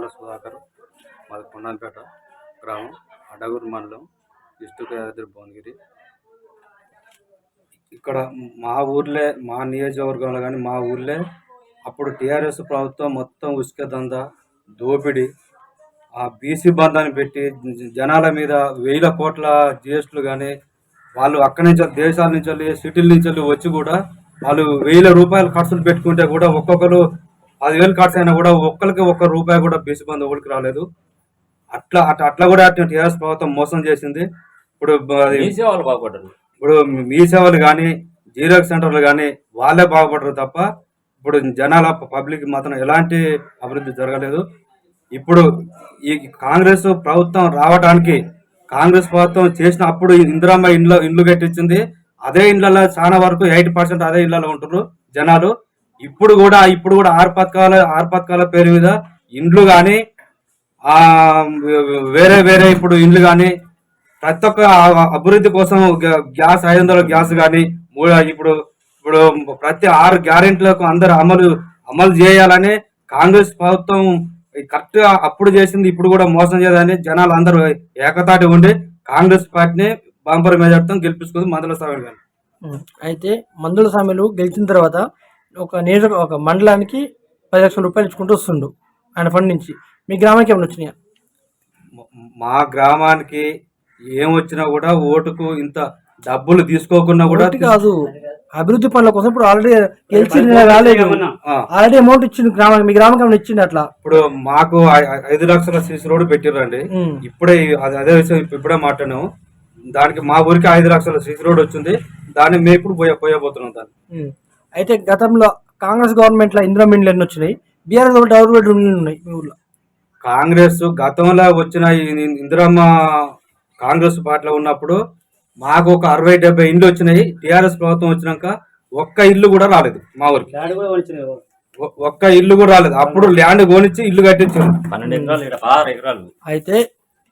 తుమ్మాల సుధాకర్, మాది కొండపేట గ్రామం, అడగూరు మండలం, డిస్ట్రిక్ట్ యాదాద్రి భువనగిరి. ఇక్కడ మా ఊర్లే, మా నియోజకవర్గంలో కానీ మా ఊర్లే అప్పుడు టీఆర్ఎస్ ప్రభుత్వం మొత్తం ఉసుక దందా, దోపిడీ, ఆ బీసీ బంధాన్ని పెట్టి జనాల మీద 1000 కోట్ల జిఎస్టీలు కానీ వాళ్ళు అక్కడి నుంచి దేశాల నుంచి వెళ్ళి సిటీల నుంచి వెళ్ళి వచ్చి కూడా వాళ్ళు 1000 రూపాయలు ఖర్చులు పెట్టుకుంటే కూడా ఒక్కొక్కరు 10,000 ఖర్చు అయినా కూడా ఒక్కరికి ₹1 కూడా బీసీ బంధు ఎవరికి రాలేదు. అట్లా కూడా టీఆర్ఎస్ ప్రభుత్వం మోసం చేసింది. ఇప్పుడు ఇప్పుడు మీ సేవలు కానీ జీరోక్స్ సెంటర్లు కానీ వాళ్ళే బాగుపడరు తప్ప ఇప్పుడు జనాల పబ్లిక్ మాత్రం ఎలాంటి అభివృద్ధి జరగలేదు. ఇప్పుడు ఈ కాంగ్రెస్ ప్రభుత్వం రావడానికి కాంగ్రెస్ ప్రభుత్వం చేసిన అప్పుడు ఇందిరమ్మ ఇండ్లు కట్టించింది. అదే ఇండ్లలో చాలా వరకు 80% అదే ఇళ్లలో ఉంటున్నారు జనాలు. ఇప్పుడు కూడా 6 పథకాల పేరు మీద ఇండ్లు కానీ వేరే ఇప్పుడు ఇండ్లు కానీ ప్రతి ఒక్క అభివృద్ధి కోసం గ్యాస్ 500 గ్యాస్ కానీ ఇప్పుడు ప్రతి 6 గ్యారెంటీలకు అందరూ అమలు చేయాలని కాంగ్రెస్ ప్రభుత్వం కరెక్ట్ గా అప్పుడు చేసింది. ఇప్పుడు కూడా మోసం చేయదని జనాలు అందరూ ఏకతాటి ఉండి కాంగ్రెస్ పార్టీని బంపర్ మెజార్టీతో గెలిపించుకుంది మందుల స్వామి గారు. అయితే మందుల స్వామిలు గెలిచిన తర్వాత ఒక మండలానికి 10 లక్షల రూపాయలు ఇచ్చుకుంటూ వస్తుండు ఆయన ఫండ్ నుంచి. మీ గ్రామానికి ఏమైనా వచ్చినాయా? మా గ్రామానికి ఏమొచ్చినా కూడా ఓటుకు ఇంత డబ్బులు తీసుకోకుండా కూడా కాదు, అభివృద్ధి పనుల కోసం ఇప్పుడు ఆల్రెడీ గెలిచి రాలేదు, ఆల్రెడీ అమౌంట్ ఇచ్చింది గ్రామానికి. మీ గ్రామానికి ఏమైనా ఇచ్చింది అట్లా? ఇప్పుడు మాకు 5 లక్షల సీసీ రోడ్డు పెట్టిరండి. ఇప్పుడే అదే విషయం ఇప్పుడే మాట్లాడాము. దానికి మా ఊరికి 5 లక్షల సీసీ రోడ్డు వచ్చింది. దాన్ని మేము ఇప్పుడు పోయబోతున్నాం దాన్ని. అయితే గతంలో కాంగ్రెస్ గవర్నమెంట్ లో ఇందిరా మిండ్లు ఎన్ని వచ్చినాయి? బీఆర్ఎస్ డబుల్ బెడ్రూమ్ ఉన్నాయి మీ ఊర్లో? కాంగ్రెస్ గతంలో వచ్చిన ఇందిరమ్మ కాంగ్రెస్ పార్టీలో ఉన్నప్పుడు మాకు ఒక 60-70 ఇండ్లు వచ్చినాయి. టీఆర్ఎస్ ప్రభుత్వం వచ్చినాక ఒక్క ఇల్లు కూడా రాలేదు మా ఊరికి. ఒక్క ఇల్లు కూడా రాలేదు. అప్పుడు ల్యాండ్ కొనిచ్చి ఇల్లు కట్టించారు. 12 ఎకరాలు. అయితే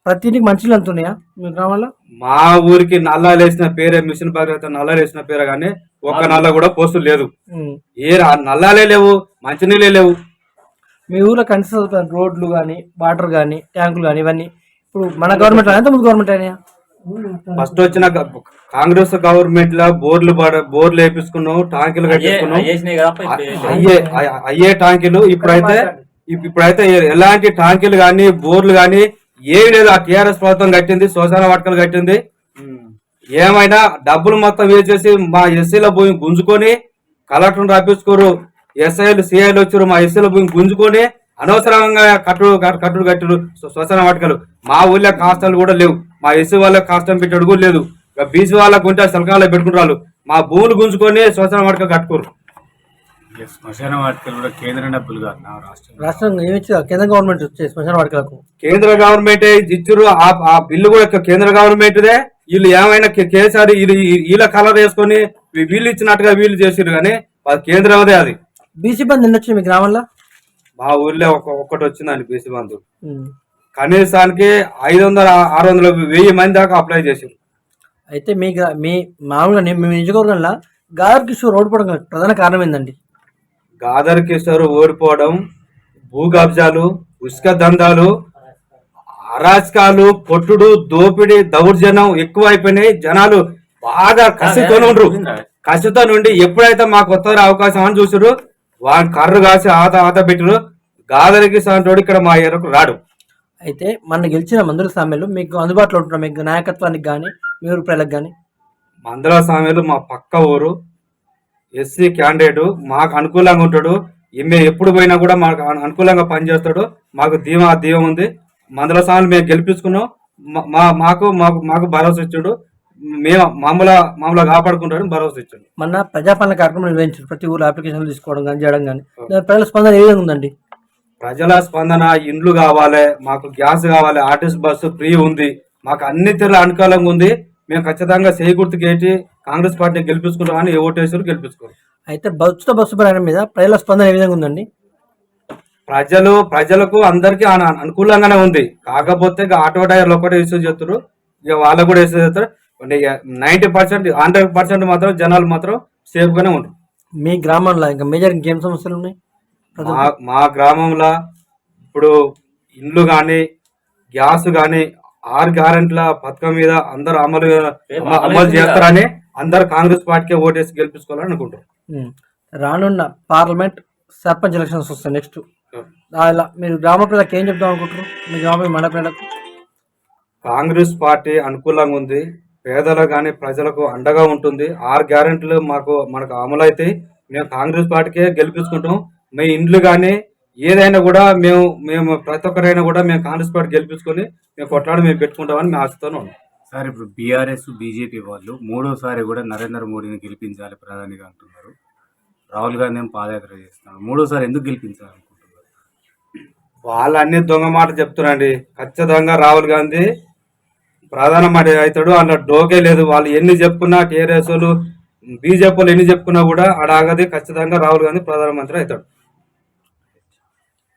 ప్రతి ఇంటికి మంచిలు ఎంత ఉన్నాయా మీ గ్రామంలో? మా ఊరికి నల్లాలు వేసిన పేరే మిషన్ భగీరథ నల్లాలు వేసిన పేరే కానీ ఒక్క నల్ల కూడా పోస్టు లేదు. నల్లాలే లేవు, మంచినీళ్ళే లేవు. మీ ఊర్లో కనీసం రోడ్లు కానీ వాటర్ కానీ ట్యాంకులు కానీ ఇవన్నీ ఇప్పుడు మన గవర్నమెంట్ ఎంత ముందు గవర్నమెంట్ అయినా? ఫస్ట్ వచ్చిన కాంగ్రెస్ గవర్నమెంట్ లా బోర్లు వేపించుకున్నాం, ట్యాంకులు కట్టించుకున్నాం. అయ్యే ట్యాంకులు ఇప్పుడైతే ఎలాంటి ట్యాంకులు కానీ బోర్లు కానీ ఏమి లేదు. ఆ టీఆర్ఎస్ ప్రభుత్వం కట్టింది, శ్మశాన వాటికలు కట్టింది. ఏమైనా డబ్బులు మొత్తం వేసేసి మా ఎస్సీల భూమి గుంజుకొని కలెక్టర్ రాపించుకోరు, ఎస్ఐలు సిఐలు వచ్చారు, మా ఎస్సీల భూమి గుంజుకొని అనవసరంగా కట్టుడు శ్మశాన వాటికలు. మా ఊళ్ళో కాస్టాలు కూడా లేవు. మా ఎస్సీ వాళ్ళకి కాస్టం పెట్టాడు కూడా లేదు. బీసీ వాళ్ళకు ఉంటే సలకాలు పెట్టుకుంటారు. మా భూములు గుంజుకొని శ్మశాన వాటికలు కట్టుకోరు. శ్మశాన వాటికలు కూడా కేంద్ర డబ్బులు కాదు, రాష్ట్రం కేంద్ర గవర్నమెంట్ వచ్చే శ్మశాన వాటికలకు కేంద్ర గవర్నమెంట్ ఇచ్చారు. ఆ బిల్లు కూడా కేంద్ర గవర్నమెంట్దే. వీళ్ళు ఏమైనా కేసీఆర్ వీళ్ళ కలర్ వేసుకొని వీళ్ళు ఇచ్చినట్టుగా వీళ్ళు చేసారు కానీ కేంద్రదే అది. బీసీ బంధు ఎన్ని వచ్చింది మీ గ్రామంలో? మా ఊర్లో ఒక్కటి వచ్చిందండి బీసీ బంధు. కనీసానికి 500-600 1000 మంది దాకా అప్లై చేసారు. అయితే మీ మామూలుగా మీ నియోజకవర్గంలో గాదర్ కిషోర్ ఓడిపోవడం ప్రధాన కారణం ఏందండి? గాదర్ కిషోర్ ఓడిపోవడం భూ కబ్జాలు, ఉసుక దందాలు, అరాచకాలు, కొట్టుడు, దోపిడీ, దౌర్జన్యం ఎక్కువైపోయినాయి. జనాలు బాగా కసితో నుండి ఎప్పుడైతే మాకు కొత్త అవకాశం అని చూసారు వాళ్ళని కర్రు కాసి ఆత పెట్టరు. గాదర్ కిషోర్ ఇక్కడ మా ఏరకు రాడు. అయితే మన గెలిచిన మందుల సామెలు మీకు అందుబాటులో ఉంటున్నాం, మీకు నాయకత్వానికి కానీ మీ ఊరు ప్రజలకు కానీ? మందుల సామెలు మా పక్క ఊరు ఎస్సీ క్యాండిడేట్, మాకు అనుకూలంగా ఉంటాడు. మేము ఎప్పుడు పోయినా కూడా మాకు అనుకూలంగా పనిచేస్తాడు. మాకు దీవం ఉంది. మందుల సామెలు మేము గెలిపించుకున్నాం. మాకు భరోసా ఇచ్చాడు. మేము మామూలుగా కాపాడుకుంటాడు, భరోసా ఇచ్చాడు. మన ప్రజాపాలన కార్యక్రమం నిర్వహించారు. ప్రతి ఊరు అప్లికేషన్లు తీసుకోవడం కానీ చేయడం కానీ ప్రజల స్పందన ఏ విధంగా ఉందండి? ప్రజల స్పందన ఇండ్లు కావాలి, మాకు గ్యాస్ కావాలి, ఆర్టీసీ బస్సు ఫ్రీ ఉంది, మాకు అన్ని తీరుల అనుకూలంగా ఉంది. మేము ఖచ్చితంగా గుర్తుకేటి కాంగ్రెస్ పార్టీ గెలిపించుకుంటామని ఓటేసారు, గెలిపించుకోరు. అయితే ఉచిత బస్సు ప్రయాణం మీద ప్రజల స్పందన ఏ విధంగా ఉందండి? ప్రజలకు అందరికీ అనుకూలంగానే ఉంది. కాకపోతే ఆటో టైర్లు ఒకటే ఇష్యూ చేస్తారు, ఇక వాళ్ళకు కూడా ఇష్యూ చేస్తారు. 90% 100% మాత్రం జనాలు మాత్రం సేఫ్ గానే ఉంటారు. మీ గ్రామంలో ఇంకా మేజర్ ఇంకేం సమస్యలు ఉన్నాయి? మా గ్రామంలో ఇప్పుడు ఇండ్లు కానీ గ్యాస్ కానీ 6 గ్యారెంట్ల పథకం మీద అందరు అమలు చేస్తారని అందరు కాంగ్రెస్ పార్టీకే ఓటేసి గెలిపించుకోవాలని అనుకుంటారు. రానున్న పార్లమెంట్ సర్పంచ్ ఎలక్షన్స్ వస్తాయి నెక్స్ట్. అలా మీరు గ్రామ ప్రజలకు ఏం చెప్దాం అనుకుంటారు? మీ గ్రామ మండల ప్రజలకు కాంగ్రెస్ పార్టీ అనుకూలంగా ఉంది, పేదలకు కానీ ప్రజలకు అండగా ఉంటుంది. 6 గ్యారెంటీలు మనకు అమలు అయితే మేము కాంగ్రెస్ పార్టీకే గెలిపించుకుంటాం. మీ ఇండ్లు కానీ ఏదైనా కూడా మేము ప్రతి ఒక్కరైనా కూడా మేము కాంగ్రెస్ పార్టీ గెలిపించుకొని మేము కొట్లాడి మేము పెట్టుకుంటామని మేము ఆశతోనే ఉన్నాం. సార్ ఇప్పుడు బీఆర్ఎస్ బీజేపీ వాళ్ళు మూడోసారి కూడా నరేంద్ర మోడీని గెలిపించాలి ప్రధానిగా అంటున్నారు. రాహుల్ గాంధీ ఏమో పాదయాత్ర చేస్తున్నారు. మూడోసారి ఎందుకు గెలిపించాలనుకుంటున్నారు? వాళ్ళు అన్ని దొంగ మాట చెప్తున్నారండి. ఖచ్చితంగా రాహుల్ గాంధీ ప్రధానమంత్రి అవుతాడు, అలా డోకే లేదు. వాళ్ళు ఎన్ని చెప్పుకున్నా టీఆర్ఎస్ వాళ్ళు బీజేపీ వాళ్ళు ఎన్ని చెప్పుకున్నా కూడా అడాగది ఖచ్చితంగా రాహుల్ గాంధీ ప్రధానమంత్రి అవుతాడు.